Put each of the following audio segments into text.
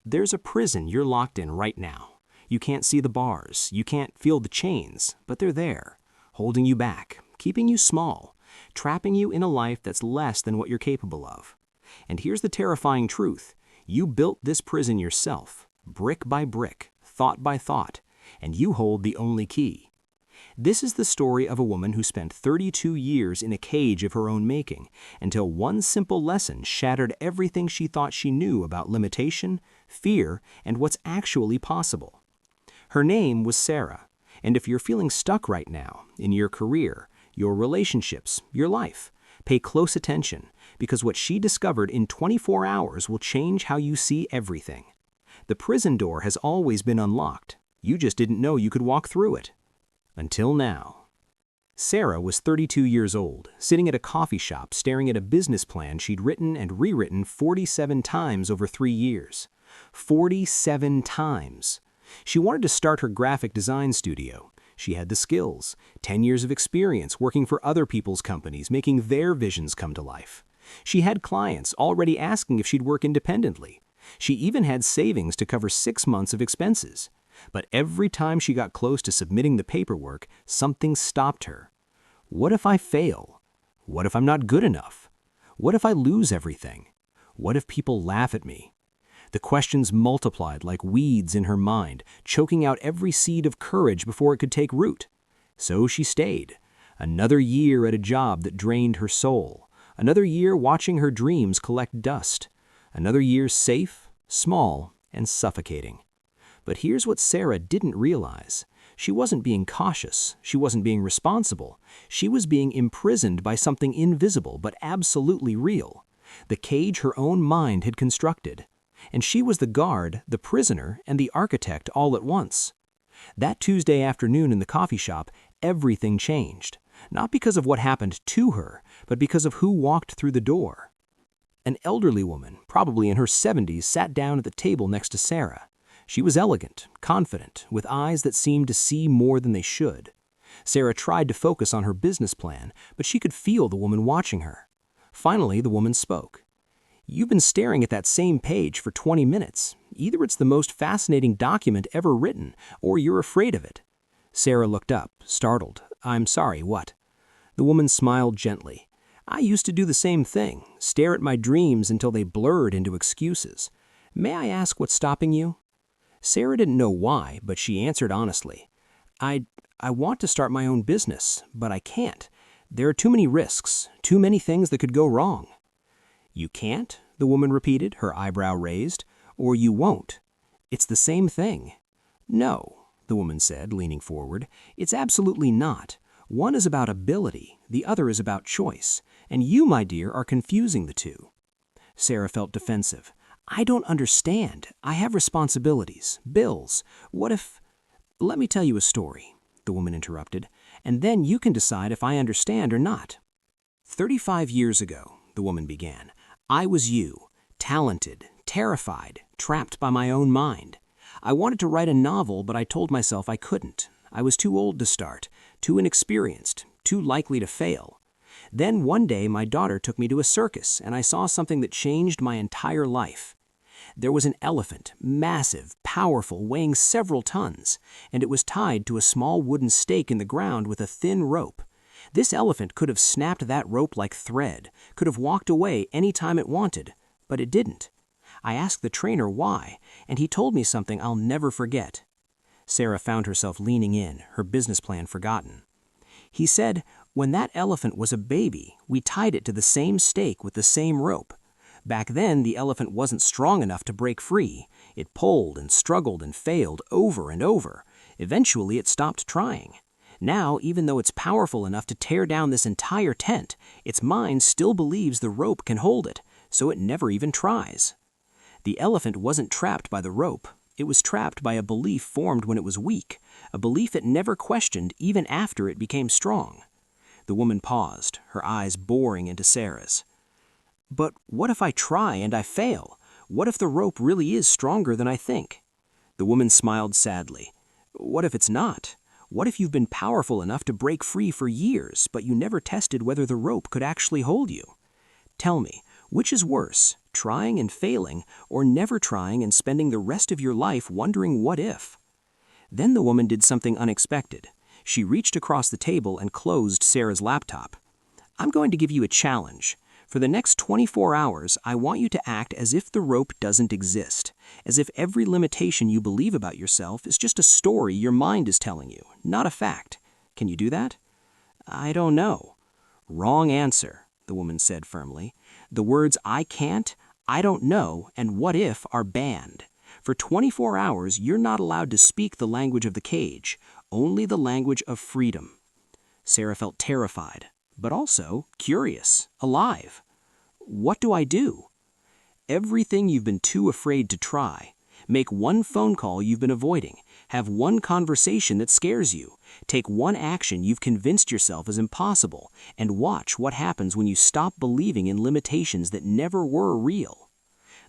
There's a prison you're locked in right now. You can't see the bars, you can't feel the chains, but they're there, holding you back, keeping you small, trapping you in a life that's less than what you're capable of. And here's the terrifying truth. You built this prison yourself, brick by brick, thought by thought, and you hold the only key. This is the story of a woman who spent 32 years in a cage of her own making, until one simple lesson shattered everything she thought she knew about limitation, fear, and what's actually possible. Her name was Sarah, and if you're feeling stuck right now, in your career, your relationships, your life, pay close attention, because what she discovered in 24 hours will change how you see everything. The prison door has always been unlocked. You just didn't know you could walk through it. Until now. Sarah was 32 years old, sitting at a coffee shop staring at a business plan she'd written and rewritten 47 times over 3 years. 47 times. She wanted to start her graphic design studio. She had the skills, 10 years of experience working for other people's companies, making their visions come to life. She had clients already asking if she'd work independently. She even had savings to cover 6 months of expenses. But every time she got close to submitting the paperwork, something stopped her. What if I fail? What if I'm not good enough? What if I lose everything? What if people laugh at me? The questions multiplied like weeds in her mind, choking out every seed of courage before it could take root. So she stayed. Another year at a job that drained her soul. Another year watching her dreams collect dust. Another year safe, small, and suffocating. But here's what Sarah didn't realize. She wasn't being cautious. She wasn't being responsible. She was being imprisoned by something invisible but absolutely real. The cage her own mind had constructed. And she was the guard, the prisoner, and the architect all at once. That Tuesday afternoon in the coffee shop, everything changed. Not because of what happened to her, but because of who walked through the door. An elderly woman, probably in her 70s, sat down at the table next to Sarah. She was elegant, confident, with eyes that seemed to see more than they should. Sarah tried to focus on her business plan, but she could feel the woman watching her. Finally, the woman spoke. "You've been staring at that same page for 20 minutes. Either it's the most fascinating document ever written, or you're afraid of it." Sarah looked up, startled. "I'm sorry, what?" The woman smiled gently. "I used to do the same thing, stare at my dreams until they blurred into excuses. May I ask what's stopping you?" Sarah didn't know why, but she answered honestly. I want to start my own business, but I can't. There are too many risks, too many things that could go wrong." "You can't?" the woman repeated, her eyebrow raised. "Or you won't? It's the same thing." "No," the woman said, leaning forward. "It's absolutely not. One is about ability, the other is about choice, and you, my dear, are confusing the two." Sarah felt defensive. "I don't understand. I have responsibilities, bills. What if—" "Let me tell you a story," the woman interrupted, "and then you can decide if I understand or not." 35 years ago, the woman began, I was you, talented, terrified, trapped by my own mind. I wanted to write a novel, but I told myself I couldn't. I was too old to start, too inexperienced, too likely to fail. Then one day my daughter took me to a circus, and I saw something that changed my entire life. There was an elephant, massive, powerful, weighing several tons, and it was tied to a small wooden stake in the ground with a thin rope. This elephant could have snapped that rope like thread, could have walked away any time it wanted, but it didn't. I asked the trainer why, and he told me something I'll never forget. Sarah found herself leaning in, her business plan forgotten. He said, "When that elephant was a baby, we tied it to the same stake with the same rope. Back then, the elephant wasn't strong enough to break free. It pulled and struggled and failed over and over. Eventually, it stopped trying. Now, even though it's powerful enough to tear down this entire tent, its mind still believes the rope can hold it, so it never even tries. The elephant wasn't trapped by the rope. It was trapped by a belief formed when it was weak, a belief it never questioned even after it became strong." The woman paused, her eyes boring into Sarah's. "But what if I try and I fail? What if the rope really is stronger than I think?" The woman smiled sadly. "What if it's not? What if you've been powerful enough to break free for years, but you never tested whether the rope could actually hold you? Tell me, which is worse, trying and failing, or never trying and spending the rest of your life wondering what if. Then the woman did something unexpected. She reached across the table and closed Sarah's laptop. "I'm going to give you a challenge. For the next 24 hours, I want you to act as if the rope doesn't exist, as if every limitation you believe about yourself is just a story your mind is telling you, not a fact. Can you do that?" "I don't know." "Wrong answer," the woman said firmly. "The words 'I can't,' 'I don't know,' and 'what if' are banned. For 24 hours, you're not allowed to speak the language of the cage, only the language of freedom." Sarah felt terrified, but also curious, alive. "What do I do?" "Everything you've been too afraid to try. Make one phone call you've been avoiding. Have one conversation that scares you. Take one action you've convinced yourself is impossible, and watch what happens when you stop believing in limitations that never were real."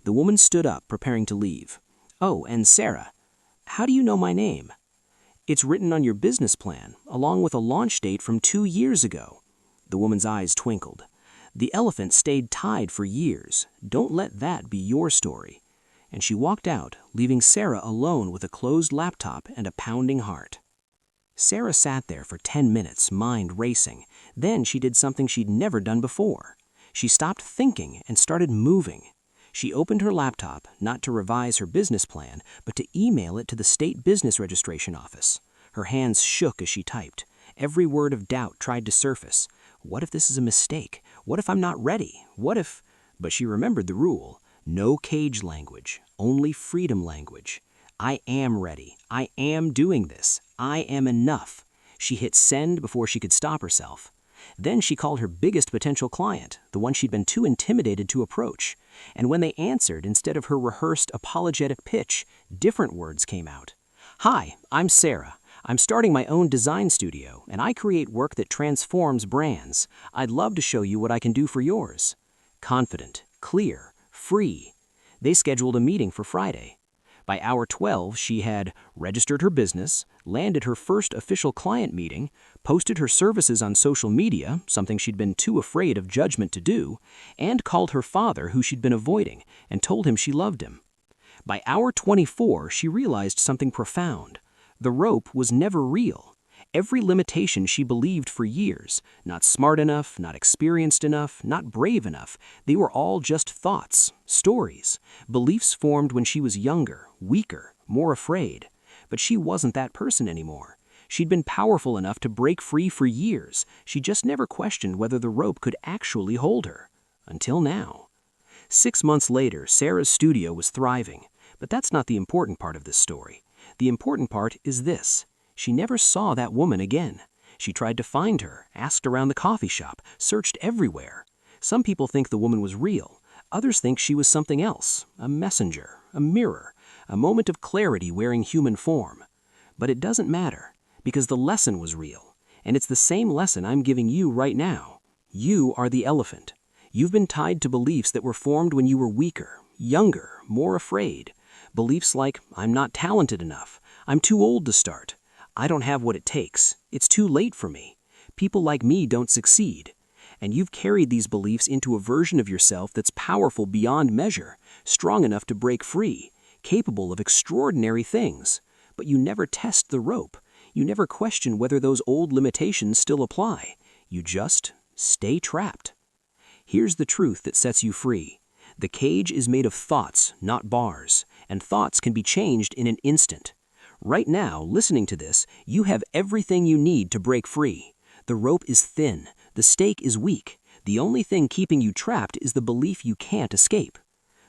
The woman stood up, preparing to leave. "Oh, and Sarah, how do you know my name?" "It's written on your business plan, along with a launch date from 2 years ago." The woman's eyes twinkled. "The elephant stayed tied for years. Don't let that be your story." And she walked out, leaving Sarah alone with a closed laptop and a pounding heart. Sarah sat there for 10 minutes, mind racing. Then she did something she'd never done before. She stopped thinking and started moving. She opened her laptop, not to revise her business plan, but to email it to the state business registration office. Her hands shook as she typed. Every word of doubt tried to surface. What if this is a mistake? What if I'm not ready? What if... But she remembered the rule. No cage language, only freedom language. I am ready. I am doing this. I am enough. She hit send before she could stop herself. Then she called her biggest potential client, the one she'd been too intimidated to approach. And when they answered, instead of her rehearsed apologetic pitch, different words came out. "Hi, I'm Sarah. I'm starting my own design studio, and I create work that transforms brands. I'd love to show you what I can do for yours." Confident, clear, free. They scheduled a meeting for Friday. By hour 12, she had registered her business, landed her first official client meeting, posted her services on social media, something she'd been too afraid of judgment to do, and called her father, who she'd been avoiding, and told him she loved him. By hour 24, she realized something profound. The rope was never real. Every limitation she believed for years, not smart enough, not experienced enough, not brave enough, they were all just thoughts, stories, beliefs formed when she was younger, weaker, more afraid. But she wasn't that person anymore. She'd been powerful enough to break free for years. She just never questioned whether the rope could actually hold her. Until now. 6 months later, Sarah's studio was thriving. But that's not the important part of this story. The important part is this. She never saw that woman again. She tried to find her, asked around the coffee shop, searched everywhere. Some people think the woman was real. Others think she was something else, a messenger, a mirror, a moment of clarity wearing human form. But it doesn't matter, because the lesson was real. And it's the same lesson I'm giving you right now. You are the elephant. You've been tied to beliefs that were formed when you were weaker, younger, more afraid. Beliefs like, I'm not talented enough, I'm too old to start, I don't have what it takes, it's too late for me, people like me don't succeed. And you've carried these beliefs into a version of yourself that's powerful beyond measure, strong enough to break free, capable of extraordinary things. But you never test the rope. You never question whether those old limitations still apply. You just stay trapped. Here's the truth that sets you free. The cage is made of thoughts, not bars, and thoughts can be changed in an instant. Right now, listening to this, you have everything you need to break free. The rope is thin. The stake is weak. The only thing keeping you trapped is the belief you can't escape.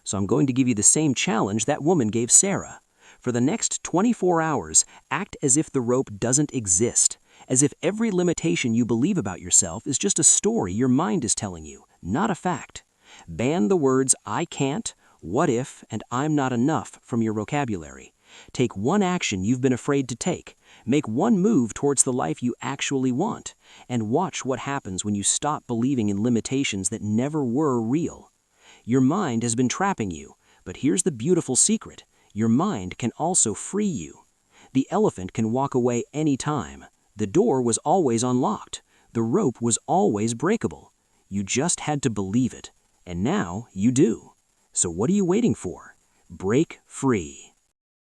So I'm going to give you the same challenge that woman gave Sarah. For the next 24 hours, act as if the rope doesn't exist, as if every limitation you believe about yourself is just a story your mind is telling you, not a fact. Ban the words I can't, what if, and I'm not enough from your vocabulary. Take one action you've been afraid to take. Make one move towards the life you actually want. And watch what happens when you stop believing in limitations that never were real. Your mind has been trapping you, but here's the beautiful secret. Your mind can also free you. The elephant can walk away any time. The door was always unlocked. The rope was always breakable. You just had to believe it. And now you do. So what are you waiting for? Break free.